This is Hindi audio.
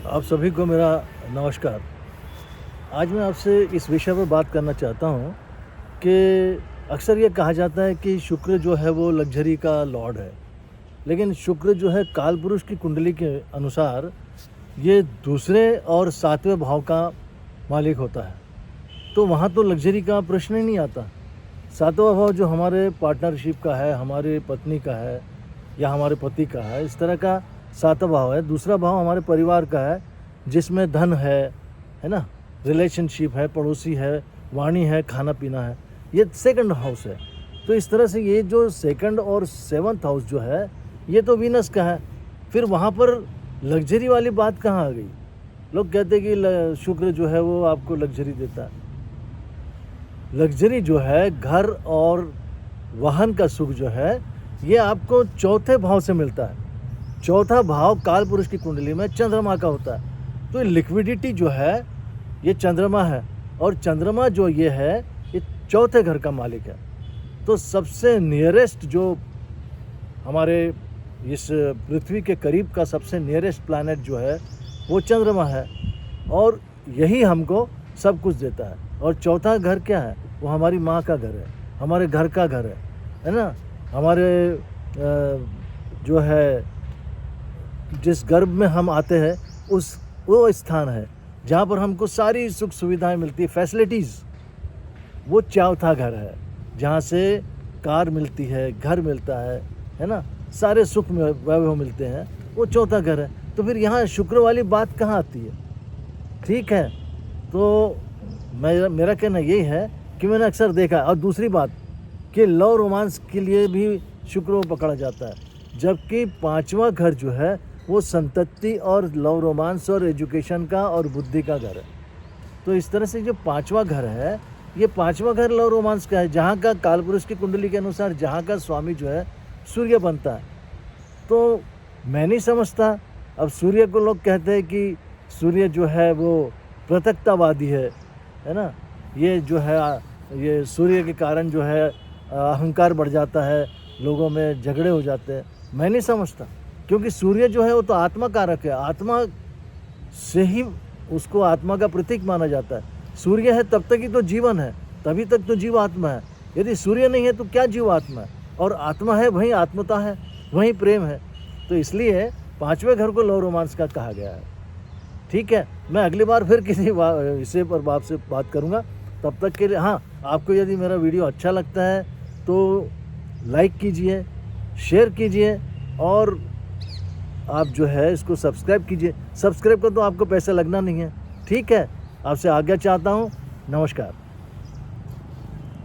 आप सभी को मेरा नमस्कार। आज मैं आपसे इस विषय पर बात करना चाहता हूँ कि अक्सर ये कहा जाता है कि शुक्र जो है वो लग्ज़री का लॉर्ड है। लेकिन शुक्र जो है कालपुरुष की कुंडली के अनुसार ये दूसरे और सातवें भाव का मालिक होता है। तो वहाँ तो लग्ज़री का प्रश्न ही नहीं आता। सातवां भाव जो हमारे पार्टनरशिप का है, हमारे पत्नी का है या हमारे पति का है, इस तरह का सातवां भाव है। दूसरा भाव हमारे परिवार का है, जिसमें धन है ना, रिलेशनशिप है, पड़ोसी है, वाणी है, खाना पीना है। ये सेकंड हाउस है। तो इस तरह से ये जो सेकंड और सेवंथ हाउस जो है, ये तो वीनस का है। फिर वहाँ पर लग्ज़री वाली बात कहाँ आ गई? लोग कहते हैं कि शुक्र जो है वो आपको लग्ज़री देता है। लग्ज़री जो है, घर और वाहन का सुख जो है, ये आपको चौथे भाव से मिलता है। चौथा भाव कालपुरुष की कुंडली में चंद्रमा का होता है। तो लिक्विडिटी जो है ये चंद्रमा है, और चंद्रमा जो ये है ये चौथे घर का मालिक है। तो सबसे नियरेस्ट जो हमारे इस पृथ्वी के करीब का सबसे नियरेस्ट प्लैनेट जो है वो चंद्रमा है, और यही हमको सब कुछ देता है। और चौथा घर क्या है? वो हमारी माँ का घर है, हमारे घर का घर है ना। हमारे जो है जिस गर्भ में हम आते हैं वो स्थान है जहाँ पर हमको सारी सुख सुविधाएं मिलती है, फैसिलिटीज़। वो चौथा घर है जहाँ से कार मिलती है, घर मिलता है ना, सारे सुख वैभव मिलते हैं। वो चौथा घर है। तो फिर यहाँ शुक्र वाली बात कहाँ आती है? ठीक है, तो मेरा कहना यही है कि मैंने अक्सर देखा। और दूसरी बात कि लव रोमांस के लिए भी शुक्र को पकड़ा जाता है, जबकि पांचवा घर जो है वो संतति और लव रोमांस और एजुकेशन का और बुद्धि का घर है। तो इस तरह से जो पांचवा घर है, ये पांचवा घर लव रोमांस का है, जहाँ का कालपुरुष की कुंडली के अनुसार जहाँ का स्वामी जो है सूर्य बनता है। तो मैं नहीं समझता। अब सूर्य को लोग कहते हैं कि सूर्य जो है वो पृथकतावादी है ना। ये जो है ये सूर्य के कारण जो है अहंकार बढ़ जाता है, लोगों में झगड़े हो जाते हैं। मैं नहीं समझता, क्योंकि सूर्य जो है वो तो आत्मा कारक है। आत्मा से ही उसको आत्मा का प्रतीक माना जाता है। सूर्य है तब तक ही तो जीवन है, तभी तक तो जीव आत्मा है। यदि सूर्य नहीं है तो क्या जीव आत्मा है? और आत्मा है वहीं आत्मता है, वहीं प्रेम है। तो इसलिए पांचवें घर को लव रोमांस का कहा गया है। ठीक है, मैं अगली बार फिर किसी विषय पर आपसे बात करूँगा। तब तक के लिए हाँ, आपको यदि मेरा वीडियो अच्छा लगता है तो लाइक कीजिए, शेयर कीजिए, और आप जो है इसको सब्सक्राइब कीजिए। सब्सक्राइब का तो आपको पैसा लगना नहीं है। ठीक है, आपसे आज्ञा चाहता हूँ। नमस्कार।